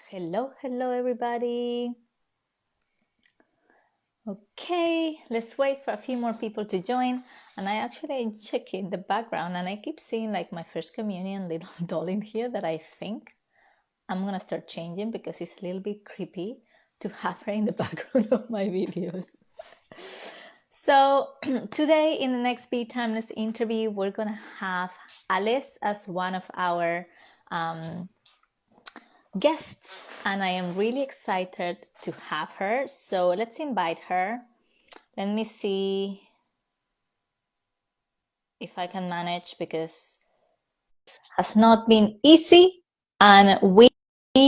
Hello everybody. Okay, let's wait for a few more people to join. And I actually check in the background and I keep seeing like my first communion little doll in here that I think I'm gonna start changing because it's a little bit creepy to have her in the background of my videos. So today in the next Be Timeless interview, we're gonna have Alice as one of our guests, and I am really excited to have her. So let's invite her. Let me see if I can manage because it has not been easy, and we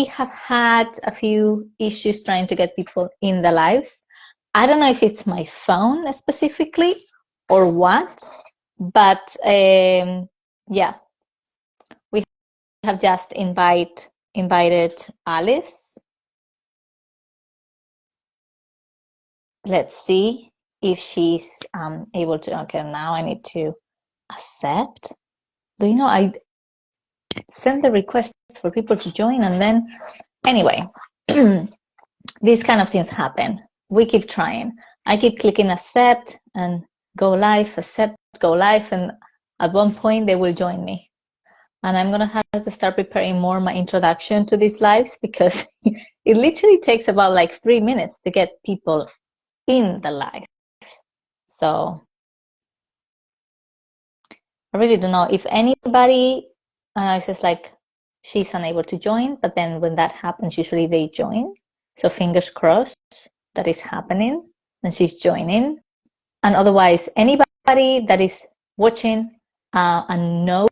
have had a few issues trying to get people in the lives. I don't know if it's my phone specifically or what, but yeah, we have just invited Alice. Let's see if she's able to. Okay, now I need to accept. Do you know I send the request for people to join, and then anyway, these kind of things happen. We keep trying. I keep clicking accept and go live, accept, go live, and at one point they will join me. And I'm gonna have to start preparing more my introduction to these lives because it literally takes about like 3 minutes to get people in the live. So I really don't know if anybody says like she's unable to join, but then when that happens, usually they join. So fingers crossed that is happening and she's joining. And otherwise, anybody that is watching and knows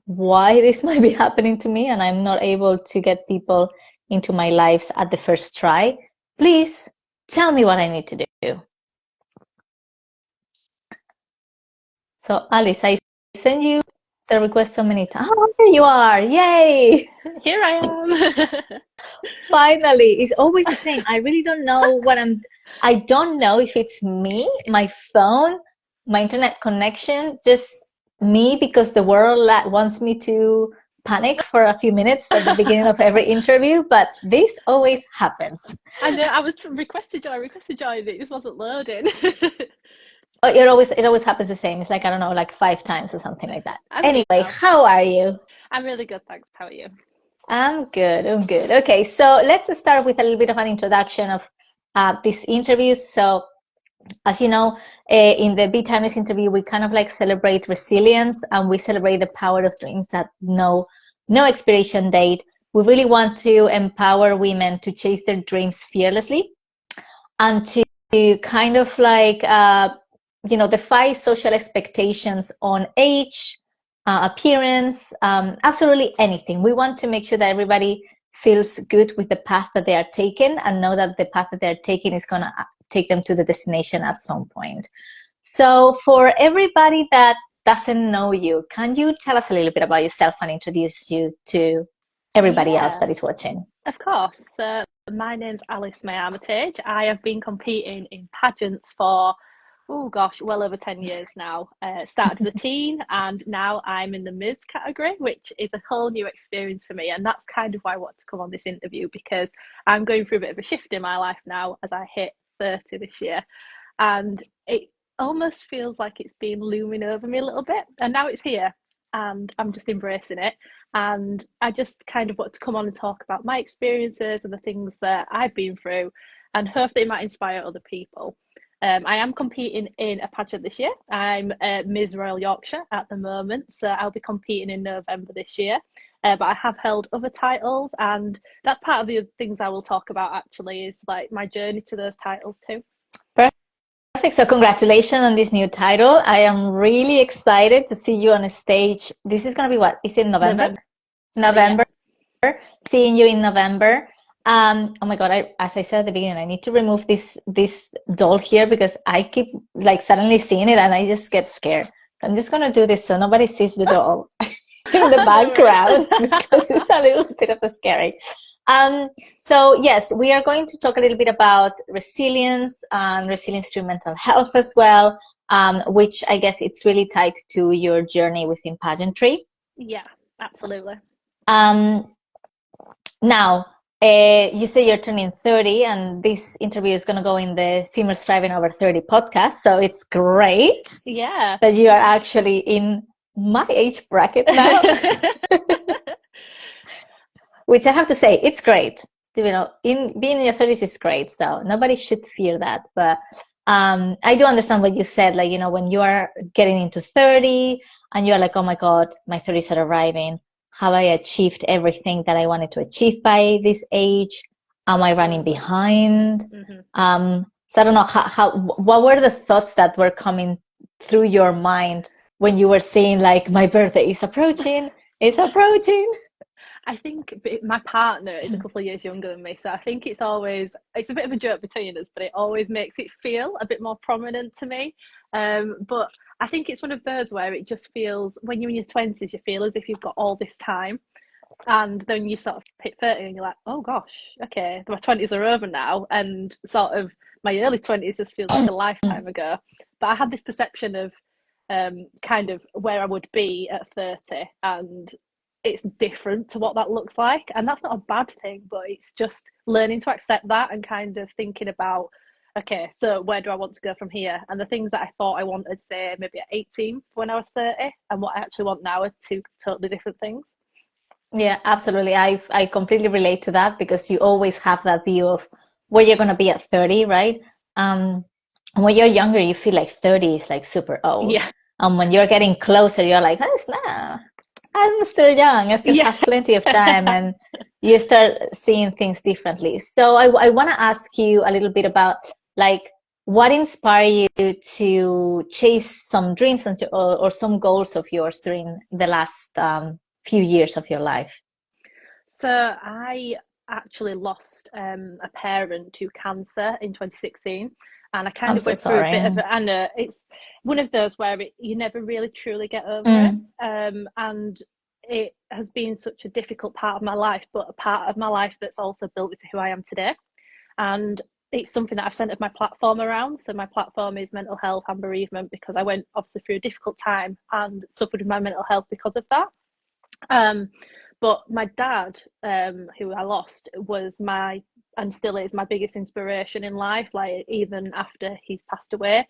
why this might be happening to me and I'm not able to get people into my lives at the first try, please tell me what I need to do. So Alice, I send you the request so many times. Oh, there you are. Yay. Here I am. Finally. It's always the same. I really don't know I don't know if it's me, my phone, my internet connection, just me because the world wants me to panic for a few minutes at the beginning of every interview, but this always happens. I know. I was requested join. It just wasn't loading. Oh, it always happens the same. It's like, I don't know, like 5 times or something like that. I'm here Anyway, now. how are you? I'm really good, thanks. How are you? I'm good. I'm good. Okay, so let's start with a little bit of an introduction of this interview. So, as you know, in the Be Timeless interview, we kind of like celebrate resilience and we celebrate the power of dreams that know no expiration date. We really want to empower women to chase their dreams fearlessly and to kind of like, defy social expectations on age, appearance, absolutely anything. We want to make sure that everybody feels good with the path that they are taking and know that the path that they're taking is going to take them to the destination at some point. So for everybody that doesn't know you, can you tell us a little bit about yourself and introduce you to everybody else Yeah, that is watching? of course. My name's Alice Mayamatej. I have been competing in pageants for, oh gosh, well over 10 years now. Started as a teen and now I'm in the Ms category, which is a whole new experience for me. And that's kind of why I want to come on this interview because I'm going through a bit of a shift in my life now as I hit 30 this year. And it almost feels like it's been looming over me a little bit. And now it's here and I'm just embracing it. And I just kind of want to come on and talk about my experiences and the things that I've been through and hope that it might inspire other people. I am competing in a pageant this year. I'm Ms. Royal Yorkshire at the moment, so I'll be competing in November this year. But I have held other titles, and that's part of the things I will talk about actually is like my journey to those titles too. Perfect. So congratulations on this new title. I am really excited to see you on a stage. This is going to be what? Is it November? November, yeah. November. Seeing you in November. Oh my God, as I said at the beginning, I need to remove this doll here because I keep like suddenly seeing it and I just get scared. So I'm just going to do this so nobody sees the doll in the No worries. background because it's a little bit of a scary. So yes, we are going to talk a little bit about resilience and resilience to mental health as well, which I guess it's really tied to your journey within pageantry. Yeah, absolutely. Um, Now, You say you're turning 30, and this interview is going to go in the Female Striving Over 30 podcast. So it's great Yeah. that you are actually in my age bracket now, which I have to say, it's great. You know, in being in your 30s is great. So nobody should fear that. But I do understand what you said. Like, you know, when you are getting into 30 and you're like, oh my God, my 30s are arriving. Have I achieved everything that I wanted to achieve by this age? Am I running behind? So I don't know what were the thoughts that were coming through your mind when you were saying like, my birthday is approaching, it's approaching. I think my partner is a couple of years younger than me, so I think it's a bit of a joke between us, but it always makes it feel a bit more prominent to me. But I think it's one of those where it just feels, when you're in your 20s, you feel as if you've got all this time. And then you sort of hit 30 and you're like, oh gosh, okay, my 20s are over now. And sort of my early 20s just feels like a lifetime ago. But I had this perception of kind of where I would be at 30, and it's different to what that looks like. And that's not a bad thing, but it's just learning to accept that and kind of thinking about, okay, so where do I want to go from here? And the things that I thought I wanted, say, maybe at 18 when I was 30, and what I actually want now are two totally different things. Yeah, absolutely. I completely relate to that because you always have that view of where you're going to be at 30, right? And when you're younger, you feel like 30 is like super old. Yeah. And when you're getting closer, you're like, oh, it's not. I'm still young. I still Yeah. have plenty of time. And you start seeing things differently. So I want to ask you a little bit about like what inspired you to chase some dreams or some goals of yours during the last few years of your life? So I actually lost a parent to cancer in 2016, and I kind I'm of so went through a bit of sorry. it. And it's one of those where you never really truly get over it. Mm, And it has been such a difficult part of my life, but a part of my life that's also built me to who I am today. And it's something that I've centered my platform around. So my platform is mental health and bereavement, because I went obviously through a difficult time and suffered with my mental health because of that. Um, but my dad, who I lost, was my, and still is my biggest inspiration in life. Like, even after he's passed away,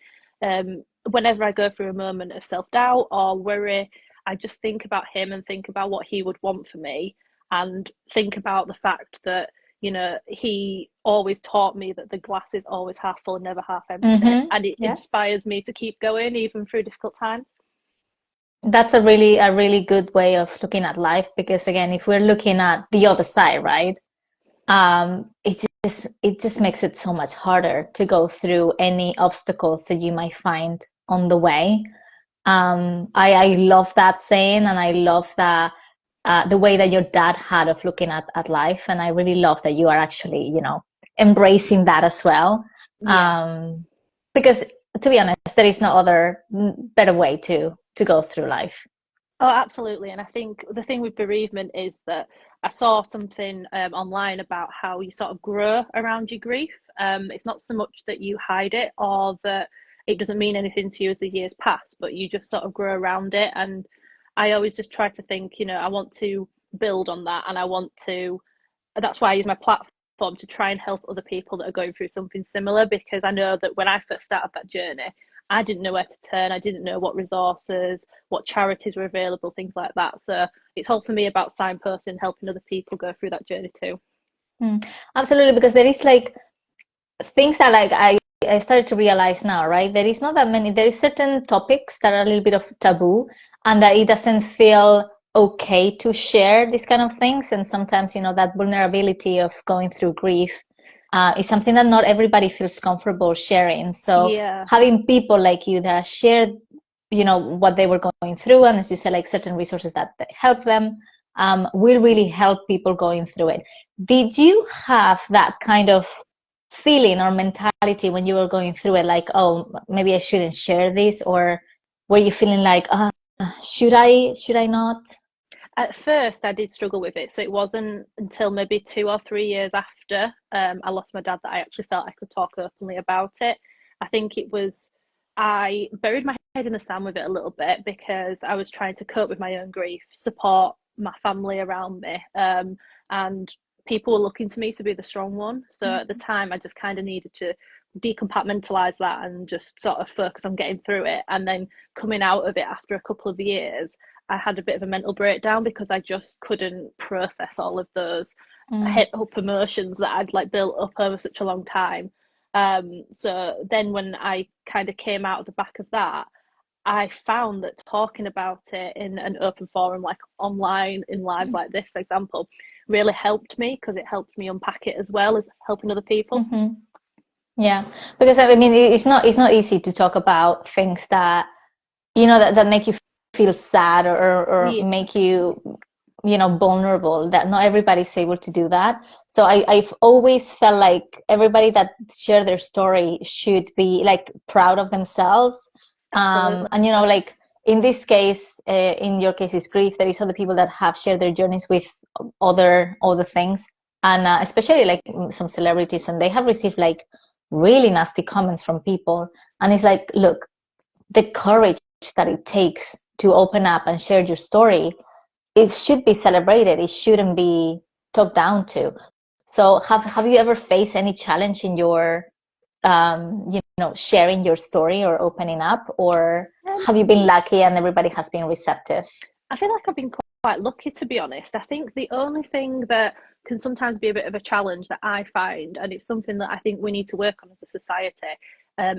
whenever I go through a moment of self doubt or worry, I just think about him and think about what he would want for me, and think about the fact that, you know, he always taught me that the glass is always half full and never half empty, hmm. and it Yeah. inspires me to keep going even through difficult times. That's a really good way of looking at life because again, if we're looking at the other side, right? It just makes it so much harder to go through any obstacles that you might find on the way. I love that saying, and I love that the way that your dad had of looking at life, and I really love that you are actually, you know, embracing that as well. Yeah. Um, because to be honest, there is no other better way to go through life. Oh, absolutely. And I think the thing with bereavement is that I saw something online about how you sort of grow around your grief. It's not so much that you hide it or that it doesn't mean anything to you as the years pass, but you just sort of grow around it. And I always just try to think, you know, I want to build on that, and I want to, that's why I use my platform to try and help other people that are going through something similar, because I know that when I first started that journey, I didn't know where to turn. I didn't know what resources, what charities were available, things like that. So it's all for me about signposting, helping other people go through that journey too. Mm, absolutely, because there is like things that like I started to realize now, right? There is not that many. There is certain topics that are a little bit of taboo, and that it doesn't feel okay to share these kind of things. And sometimes, you know, that vulnerability of going through grief is something that not everybody feels comfortable sharing. So Yeah. having people like you that share, you know, what they were going through, and as you said, like certain resources that help them, will really help people going through it. Did you have that kind of feeling or mentality when you were going through it, like, oh, maybe I shouldn't share this, or were you feeling like, should I not? At first, I did struggle with it. So it wasn't until maybe 2 or 3 years after I lost my dad that I actually felt I could talk openly about it. I think it was, I buried my head in the sand with it a little bit because I was trying to cope with my own grief, support my family around me, and people were looking to me to be the strong one. So at the time, I just kind of needed to decompartmentalize that and just sort of focus on getting through it. And then coming out of it after a couple of years, I had a bit of a mental breakdown because I just couldn't process all of those hit up emotions that I'd like built up over such a long time. So then when I kind of came out of the back of that, I found that talking about it in an open forum, like online in lives like this, for example, really helped me because it helped me unpack it as well as helping other people. Yeah, because I mean, it's not easy to talk about things that that make you feel sad or Yeah, make you vulnerable. That not everybody's able to do that. So I've always felt like everybody that share their story should be like proud of themselves. absolutely. And like in this case, in your case is grief. There is other people that have shared their journeys with other things, and especially like some celebrities, and they have received like really nasty comments from people. And it's like, look, the courage that it takes to open up and share your story, it should be celebrated. It shouldn't be talked down to. So have you ever faced any challenge in your sharing your story or opening up, or have you been lucky and everybody has been receptive? I feel like I've been quite lucky, to be honest. I think the only thing that can sometimes be a bit of a challenge that I find, and it's something that I think we need to work on as a society,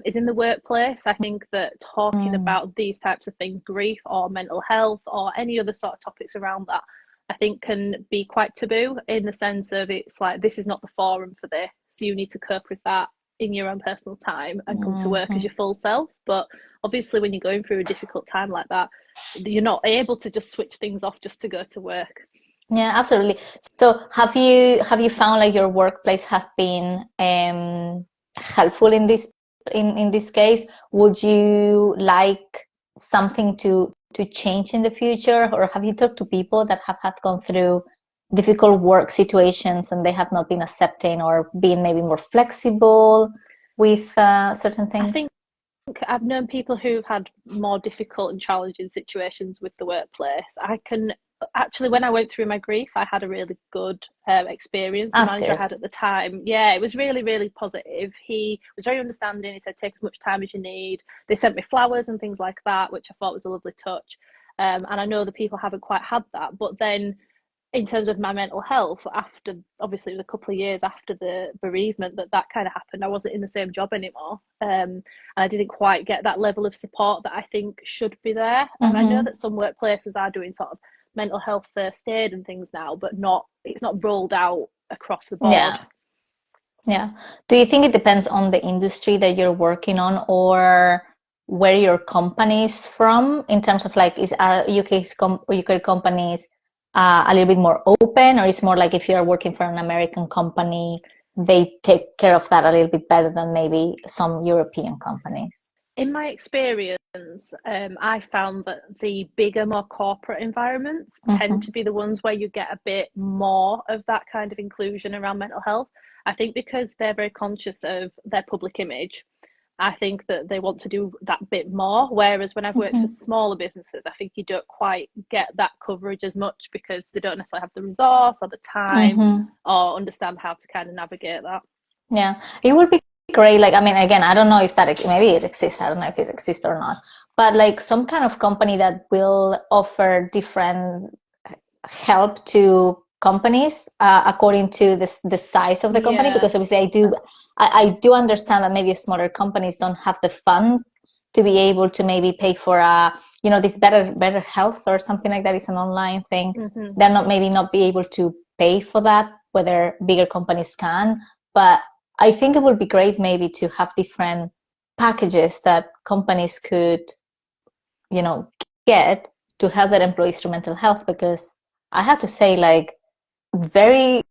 is in the workplace. I think that talking Mm, about these types of things, grief or mental health or any other sort of topics around that, I think can be quite taboo in the sense of it's like, this is not the forum for this. So you need to cope with that in your own personal time and come to work as your full self. But obviously, when you're going through a difficult time like that, you're not able to just switch things off just to go to work. yeah, absolutely. So have you found like your workplace have been helpful in this case? Would you like something to change in the future, or have you talked to people that have had gone through difficult work situations and they have not been accepting or being maybe more flexible with certain I things? think I've known people who've had more difficult and challenging situations with the workplace. I can actually, when I went through my grief, I had a really good experience. The That's manager I good. had at the time, yeah, it was really, really positive. He was very understanding. He said, take as much time as you need. They sent me flowers and things like that, which I thought was a lovely touch. And I know the people haven't quite had that. But then in terms of my mental health, after obviously it was a couple of years after the bereavement that kind of happened, I wasn't in the same job anymore, and I didn't quite get that level of support that I think should be there. And I know Mm-hmm. that some workplaces are doing sort of mental health first aid and things now, but it's not rolled out across the board. Yeah. Yeah. Do you think it depends on the industry that you're working on or where your company is from in terms of like is UK companies a little bit more open, or it's more like if you're working for an American company, they take care of that a little bit better than maybe some European companies? In my experience, I found that the bigger, more corporate environments tend Mm-hmm. to be the ones where you get a bit more of that kind of inclusion around mental health. I think because they're very conscious of their public image, I think that they want to do that bit more. Whereas when I've worked for Mm-hmm. smaller businesses, I think you don't quite get that coverage as much because they don't necessarily have the resource or the time Mm-hmm. or understand how to kind of navigate that. Yeah, it would be great. Like, I mean, again, I don't know if maybe it exists. I don't know if it exists or not. But like some kind of company that will offer different help to companies according to the size of the company. Yeah. Because obviously, I do understand that maybe smaller companies don't have the funds to be able to maybe pay for this better health or something like that. Is an online thing. Hmm. They're not maybe not be able to pay for that, whether bigger companies can. But I think it would be great maybe to have different packages that companies could, you know, get to help their employees through mental health, because I have to say, like, very,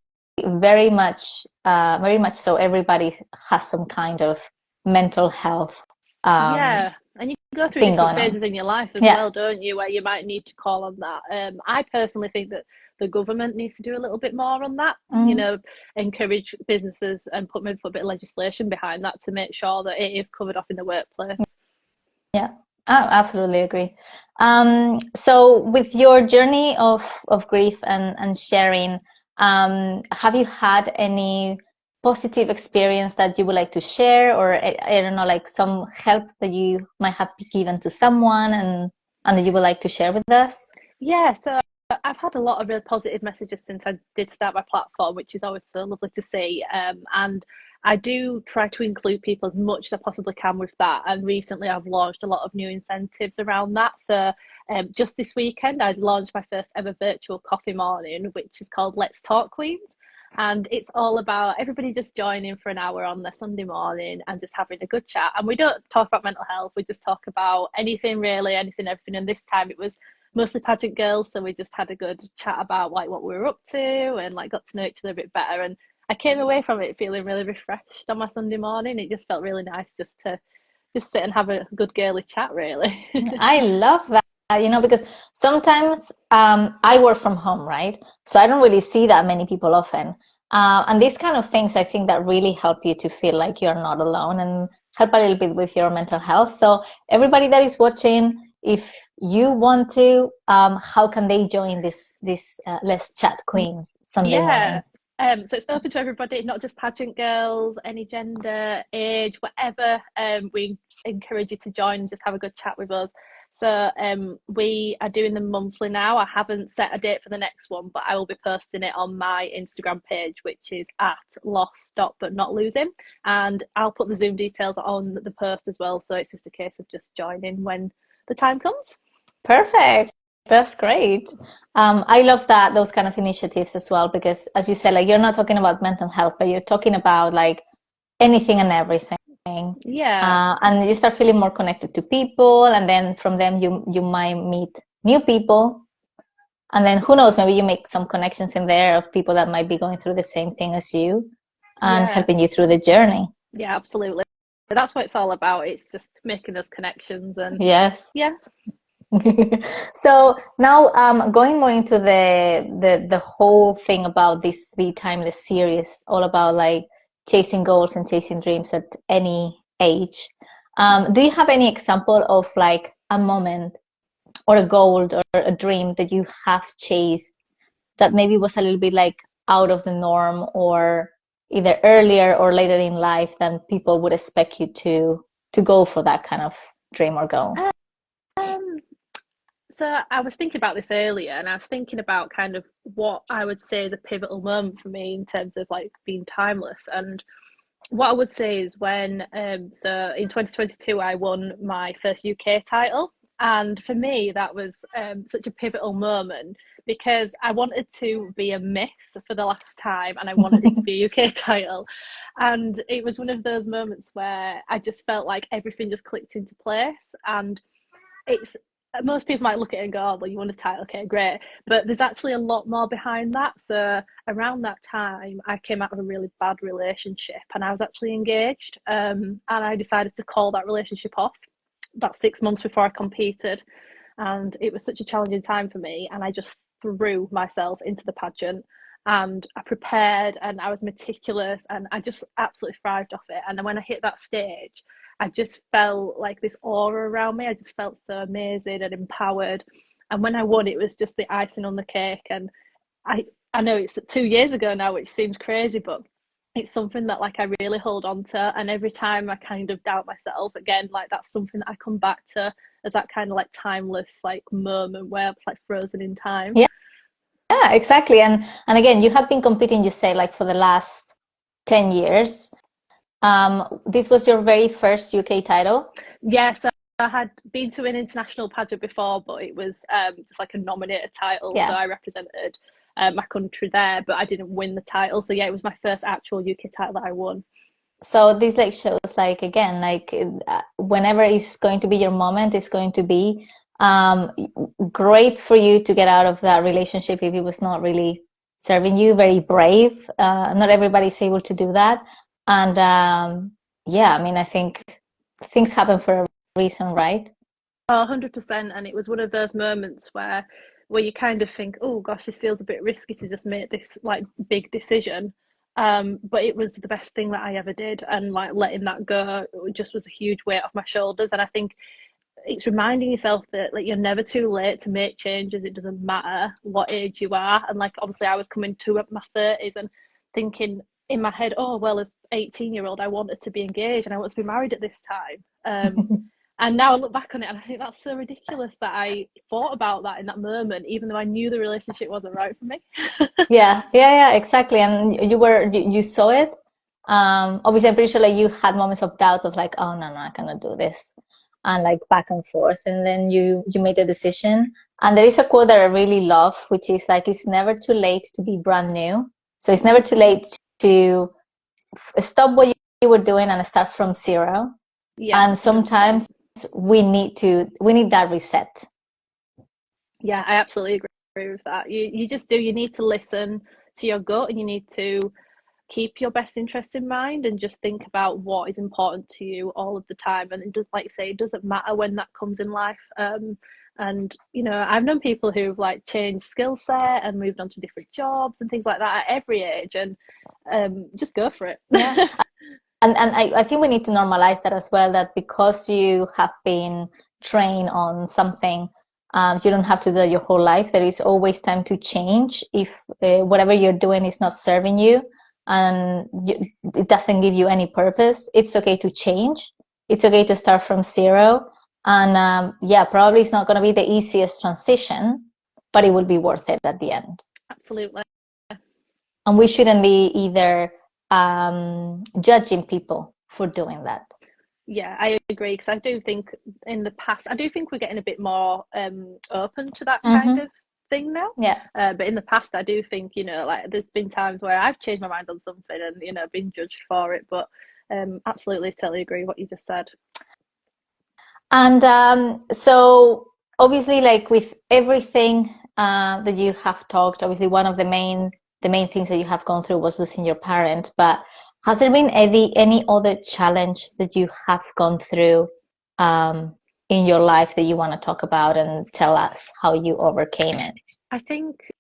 very much so, everybody has some kind of mental health Yeah, and you go through thing different going on. phases in your life as Yeah. well, don't you, where you might need to call on that. I personally think that the government needs to do a little bit more on that, Mm, encourage businesses and put maybe put a bit of legislation behind that to make sure that it is covered off in the workplace. yeah. I absolutely agree. So with your journey of grief and sharing, Have you had any positive experience that you would like to share, or I don't know, like some help that you might have given to someone and that you would like to share with us? Yeah, so I've had a lot of really positive messages since I did start my platform, which is always so lovely to see. And I do try to include people as much as I possibly can with that. And recently, I've launched a lot of new incentives around that. So just this weekend, I launched my first ever virtual coffee morning, which is called Let's Talk Queens. And it's all about everybody just joining for an hour on their Sunday morning and just having a good chat. And we don't talk about mental health, we just talk about anything really, anything, everything. And this time it was mostly pageant girls, so we just had a good chat about like what we were up to and like got to know each other a bit better. And I came away from it feeling really refreshed on my Sunday morning. It just felt really nice just to just sit and have a good girly chat, really. I love that, because sometimes I work from home, right? So I don't really see that many people often. And these kind of things, I think that really help you to feel like you're not alone and help a little bit with your mental health. So everybody that is watching, if you want to, how can they join this Let's Chat Queens Sunday Yeah. mornings? So it's open to everybody, not just pageant girls, any gender, age, whatever. We encourage you to join and just have a good chat with us. So we are doing them monthly now. I haven't set a date for the next one, but I will be posting it on my Instagram page, which is at lost stop but not losing. And I'll put the Zoom details on the post as well. So it's just a case of just joining when the time comes. Perfect. That's great. I love that those kind of initiatives as well because, as you said, like you're not talking about mental health, but you're talking about like anything and everything. Yeah. And you start feeling more connected to people, and then from them you might meet new people, and then who knows, maybe you make some connections in there of people that might be going through the same thing as you and Yeah. helping you through the journey. Yeah, absolutely. That's what it's all about. It's just making those connections and Yes. yeah. So now going more into the whole thing about this Be Timeless series, all about like chasing goals and chasing dreams at any age. Do you have any example of like a moment or a goal or a dream that you have chased that maybe was a little bit like out of the norm or either earlier or later in life than people would expect you to go for that kind of dream or goal? Um, so I was thinking about this earlier and I was thinking about kind of what I would say is a pivotal moment for me in terms of like being timeless. And what I would say is when so in 2022 I won my first UK title, and for me that was such a pivotal moment because I wanted to be a miss for the last time and I wanted it to be a UK title, and it was one of those moments where I just felt like everything just clicked into place. And it's most people might look at it and go, oh, well, you won a title, okay, great. But there's actually a lot more behind that. So around that time, I came out of a really bad relationship and I was actually engaged. And I decided to call that relationship off about 6 months before I competed. And it was such a challenging time for me. And I just threw myself into the pageant and I prepared and I was meticulous and I just absolutely thrived off it. And then when I hit that stage, I just felt like this aura around me. I just felt so amazing and empowered. And when I won, it was just the icing on the cake. And I know it's 2 years ago now, which seems crazy, but it's something that like I really hold on to. And every time I kind of doubt myself again, like that's something that I come back to as that kind of like timeless like moment where I'm like frozen in time. Yeah, yeah, exactly. And again, you have been competing, you say, like for the last 10 years. This was your very first UK title? Yes, I had been to an international pageant before, but it was just like a nominated title. So Yeah. I represented my country there, but I didn't win the title. So yeah, it was my first actual UK title that I won. So this like shows like again like whenever it's going to be your moment, it's going to be um, great for you to get out of that relationship if it was not really serving you. Very brave. Not everybody's able to do that. And yeah, I mean, I think things happen for a reason, right? Oh, 100%. And it was one of those moments where you kind of think, oh gosh, this feels a bit risky to just make this like big decision. But it was the best thing that I ever did, and like letting that go just was a huge weight off my shoulders. And I think it's reminding yourself that like you're never too late to make changes. It doesn't matter what age you are. And like obviously I was coming to my 30s and thinking in my head, oh well, as 18-year-old I wanted to be engaged and I want to be married at this time. And now I look back on it and I think that's so ridiculous that I thought about that in that moment, even though I knew the relationship wasn't right for me. Yeah, exactly. And you saw it. Obviously, I'm pretty sure like you had moments of doubts of like, oh no, I cannot do this, and like back and forth. And then you made a decision. And there is a quote that I really love, which is like, it's never too late to be brand new. So it's never too late to stop what you were doing and start from zero. Yeah, And sometimes 100%. we need that reset. Yeah, I absolutely agree with that. You just do. You need to listen to your gut, and you need to keep your best interests in mind, and just think about what is important to you all of the time. And it does, like you say, it doesn't matter when that comes in life. And you know, I've known people who've like changed skill set and moved on to different jobs and things like that at every age, and just go for it. Yeah. And I think we need to normalize that as well, that because you have been trained on something, you don't have to do that your whole life. There is always time to change if whatever you're doing is not serving you and it doesn't give you any purpose. It's okay to change. It's okay to start from zero. And yeah, probably it's not going to be the easiest transition, but it will be worth it at the end. Absolutely. And we shouldn't be either judging people for doing that. Yeah, I agree, because I do think in the past, I do think we're getting a bit more open to that kind of thing now. Yeah. But in the past, I do think, you know, like there's been times where I've changed my mind on something and, you know, been judged for it. But absolutely, totally agree with what you just said. And so obviously, like with everything that you have talked, obviously one of the main things that you have gone through was losing your parent. But has there been any other challenge that you have gone through in your life that you want to talk about and tell us how you overcame it? I think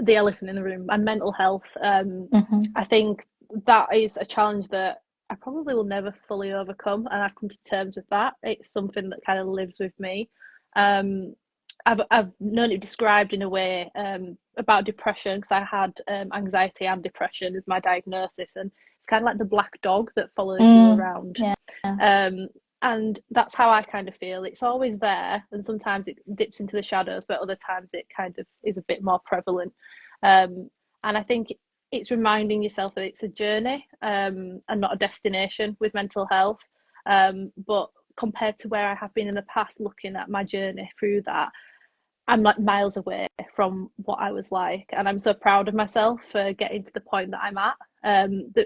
the elephant in the room, my mental health. I think that is a challenge that I probably will never fully overcome, and I've come to terms with that. It's something that kind of lives with me. Um, I've known it described in a way about depression, because I had anxiety and depression as my diagnosis, and it's kind of like the black dog that follows you around. Yeah. And that's how I kind of feel. It's always there, and sometimes it dips into the shadows, but other times it kind of is a bit more prevalent. And I think it's reminding yourself that it's a journey and not a destination with mental health. But compared to where I have been in the past, looking at my journey through that, I'm like miles away from what I was like, and I'm so proud of myself for getting to the point that I'm at.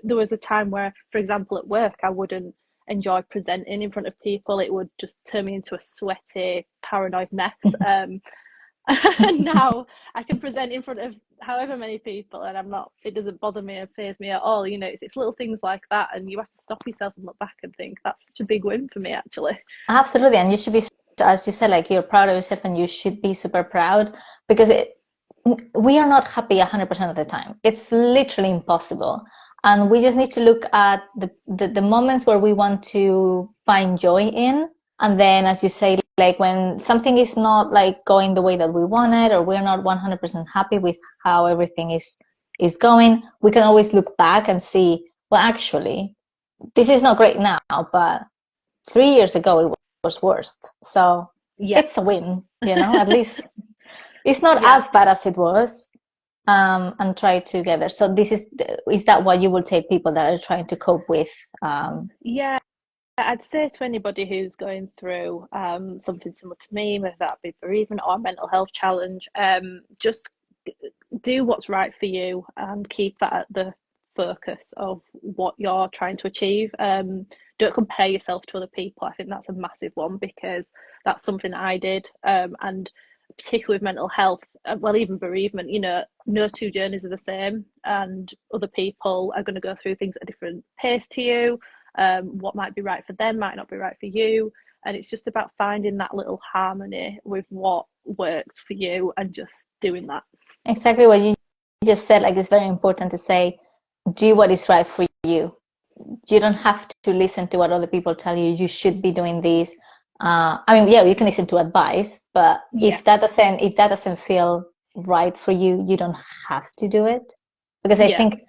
There was a time where, for example, at work, I wouldn't enjoy presenting in front of people. It would just turn me into a sweaty, paranoid mess. And now I can present in front of however many people, and it doesn't bother me or faze me at all. You know, it's little things like that, and you have to stop yourself and look back and think that's such a big win for me, actually. Absolutely. And you should be, as you said, like you're proud of yourself and you should be super proud, because we are not happy 100% of the time. It's literally impossible. And we just need to look at the moments where we want to find joy in. And then, as you say, like when something is not like going the way that we want it, or we're not 100% happy with how everything is going, we can always look back and see, well, actually, this is not great now, but 3 years ago it was worst. So Yeah. it's a win, you know, at least it's not Yeah. as bad as it was. And try to get there. So is that what you will take people that are trying to cope with? Yeah, I'd say to anybody who's going through something similar to me, whether that be bereavement or a mental health challenge, just do what's right for you and keep that at the focus of what you're trying to achieve. Don't compare yourself to other people. I think that's a massive one, because that's something I did. And particularly with mental health, well, even bereavement, you know, no two journeys are the same, and other people are going to go through things at a different pace to you. What might be right for them might not be right for you, and it's just about finding that little harmony with what works for you and just doing that. Exactly what you just said. Like, it's very important to say, do what is right for you. You don't have to listen to what other people tell you. You should be doing this. I mean, yeah, you can listen to advice, but Yeah. if that doesn't feel right for you, you don't have to do it. Because I Yeah. think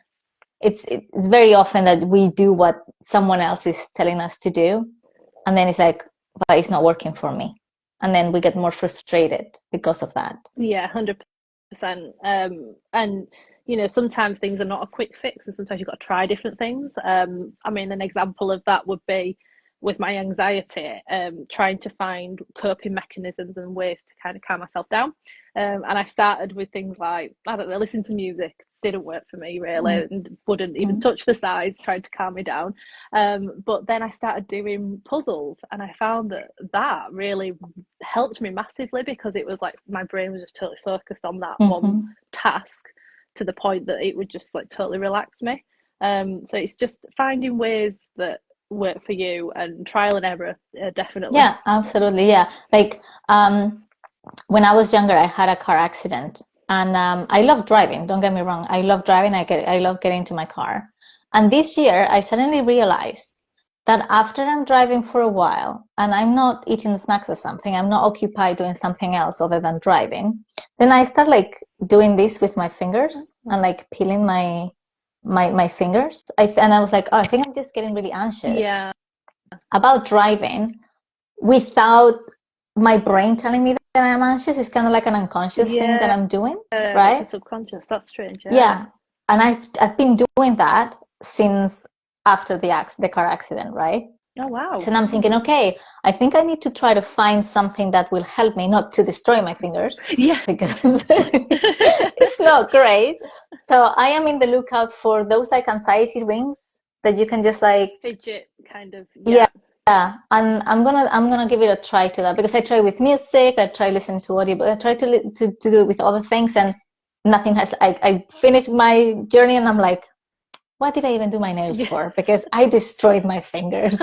it's very often that we do what someone else is telling us to do, and then it's like, but it's not working for me. And then we get more frustrated because of that. Yeah, 100%. And sometimes things are not a quick fix, and sometimes you've got to try different things. I mean, an example of that would be with my anxiety, trying to find coping mechanisms and ways to kind of calm myself down. And I started with things like, I don't know, listen to music. Didn't work for me really, and wouldn't even touch the sides, trying to calm me down. But then I started doing puzzles, and I found that really helped me massively, because it was like my brain was just totally focused on that one task, to the point that it would just like totally relax me. So it's just finding ways that work for you, and trial and error, definitely. Yeah, absolutely. Yeah. Like when I was younger, I had a car accident, and I love driving. Don't get me wrong. I love driving. I love getting into my car. And this year, I suddenly realized that after I'm driving for a while and I'm not eating snacks or something, I'm not occupied doing something else other than driving, then I start like doing this with my fingers and like peeling my fingers. And I was like, oh, I think I'm just getting really anxious Yeah. about driving without my brain telling me that I'm anxious. It's kind of like an unconscious thing that Yeah, I'm doing, like a right? subconscious. That's strange. Yeah. Yeah. And I've been doing that since after the car accident, right? Oh wow. So now I'm thinking, okay, I think I need to try to find something that will help me not to destroy my fingers, Yeah. because it's not great. So I am in the lookout for those like anxiety rings that you can just like, Fidget kind of. yeah, Yeah. yeah. And I'm gonna give it a try to that, because I try with music, I try listening to audio, but I try to do it with other things, and nothing has. I finished my journey and I'm like, what did I even do my nails Yeah. for? Because I destroyed my fingers.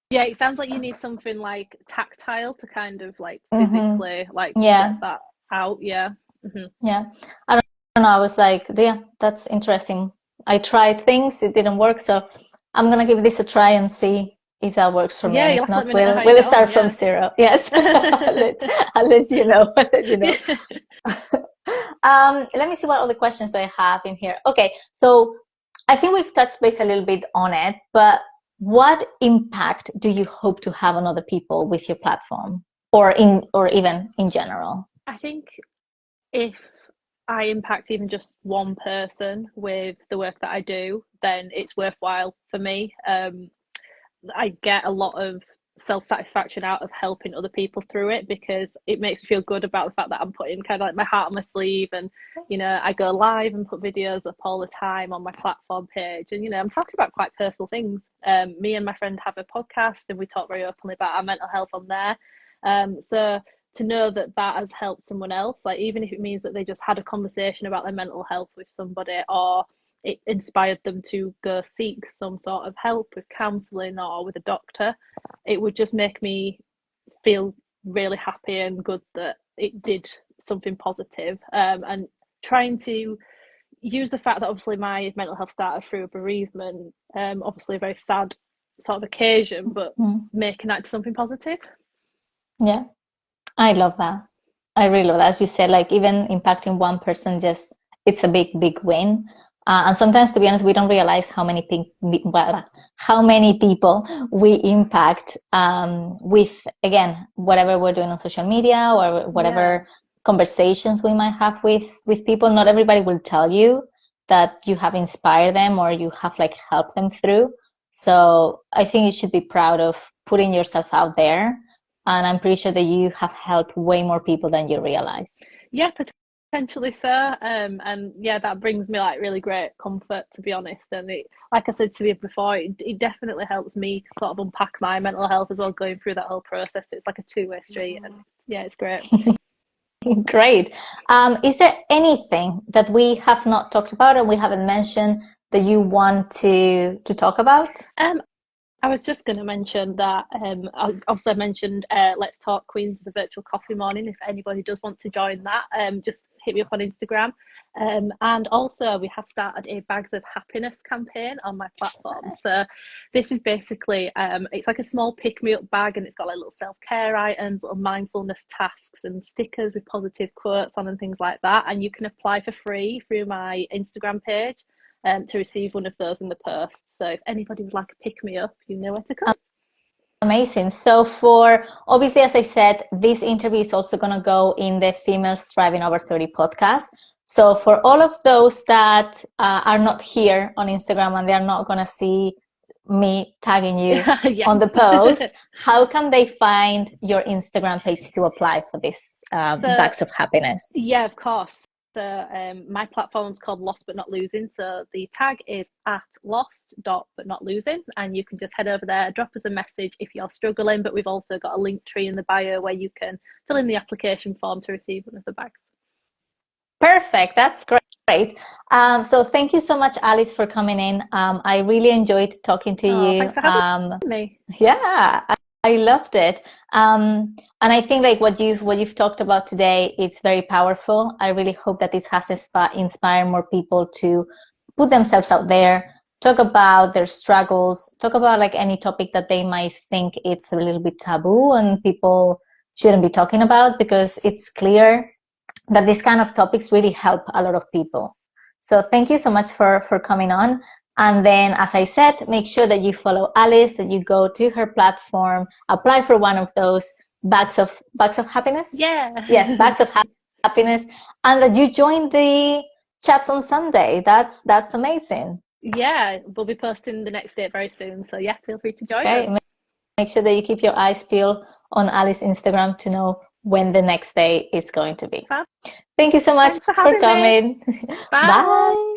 Yeah, it sounds like you need something like tactile to kind of like Hmm. physically like get Yeah, that out. Yeah. Hmm. yeah. I don't know. I was like, yeah, that's interesting. I tried things, it didn't work, so I'm gonna give this a try and see if that works for me. Yeah, And you'll if have to let not, me know how you we'll get on. start from Yeah. zero. Yes, I'll let you know. I'll let you know. Yeah. Let me see what other questions I have in here. Okay, so I think we've touched base a little bit on it, but what impact do you hope to have on other people with your platform, or even in general? I think if I impact even just one person with the work that I do, then it's worthwhile for me. I get a lot of self satisfaction out of helping other people through it, because it makes me feel good about the fact that I'm putting kind of like my heart on my sleeve. And I go live and put videos up all the time on my platform page, and I'm talking about quite personal things. Me and my friend have a podcast, and we talk very openly about our mental health on there. So to know that that has helped someone else, like even if it means that they just had a conversation about their mental health with somebody, or it inspired them to go seek some sort of help with counselling or with a doctor, it would just make me feel really happy and good that it did something positive. And trying to use the fact that obviously my mental health started through a bereavement, obviously a very sad sort of occasion, but Mm, making that to something positive. yeah, I love that. I really love that. As you said, like even impacting one person, just it's a big, big win. And sometimes, to be honest, we don't realize how many people we impact with, again, whatever we're doing on social media or Yeah. whatever conversations we might have with people. Not everybody will tell you that you have inspired them or you have like helped them through. So I think you should be proud of putting yourself out there, and I'm pretty sure that you have helped way more people than you realize. Yeah, potentially so. And yeah, that brings me like really great comfort, to be honest. And it, like I said to you before, it definitely helps me sort of unpack my mental health as well, going through that whole process. It's like a two-way street, and yeah, it's great. Great. Is there anything that we have not talked about or we haven't mentioned that you want to talk about? Um, I was just going to mention that obviously I mentioned Let's Talk Queens of the Virtual Coffee Morning. If anybody does want to join that, just hit me up on Instagram. And also we have started a Bags of Happiness campaign on my platform. So this is basically, it's like a small pick-me-up bag, and it's got like little self-care items, little mindfulness tasks and stickers with positive quotes on and things like that. And you can apply for free through my Instagram page. To receive one of those in the post. So if anybody would like a pick me up, you know where to come. Amazing. So for, obviously, as I said, this interview is also going to go in the Females Thriving Over 30 podcast. So for all of those that are not here on Instagram and they are not going to see me tagging you Yes. on the post, how can they find your Instagram page to apply for this Bags of Happiness? Yeah, of course. So my platform's called Lost But Not Losing. So the tag is at lost.butnotlosing, and you can just head over there, drop us a message if you're struggling. But we've also got a link tree in the bio where you can fill in the application form to receive one of the bags. Perfect. That's great. So thank you so much, Alice, for coming in. I really enjoyed talking to you. Thanks for having me. Yeah, I loved it. And I think like what you've talked about today, it's very powerful. I really hope that this has inspired more people to put themselves out there, talk about their struggles, talk about like any topic that they might think it's a little bit taboo and people shouldn't be talking about, because it's clear that these kind of topics really help a lot of people. So thank you so much for coming on. And then, as I said, make sure that you follow Alice, that you go to her platform, apply for one of those bags of happiness. Yeah. Yes, bags of happiness, and that you join the chats on Sunday. That's amazing. Yeah, we'll be posting the next date very soon. So yeah, feel free to join us. Make sure that you keep your eyes peeled on Alice's Instagram to know when the next day is going to be. Fab. Thank you so much Thanks for coming. Bye. Bye.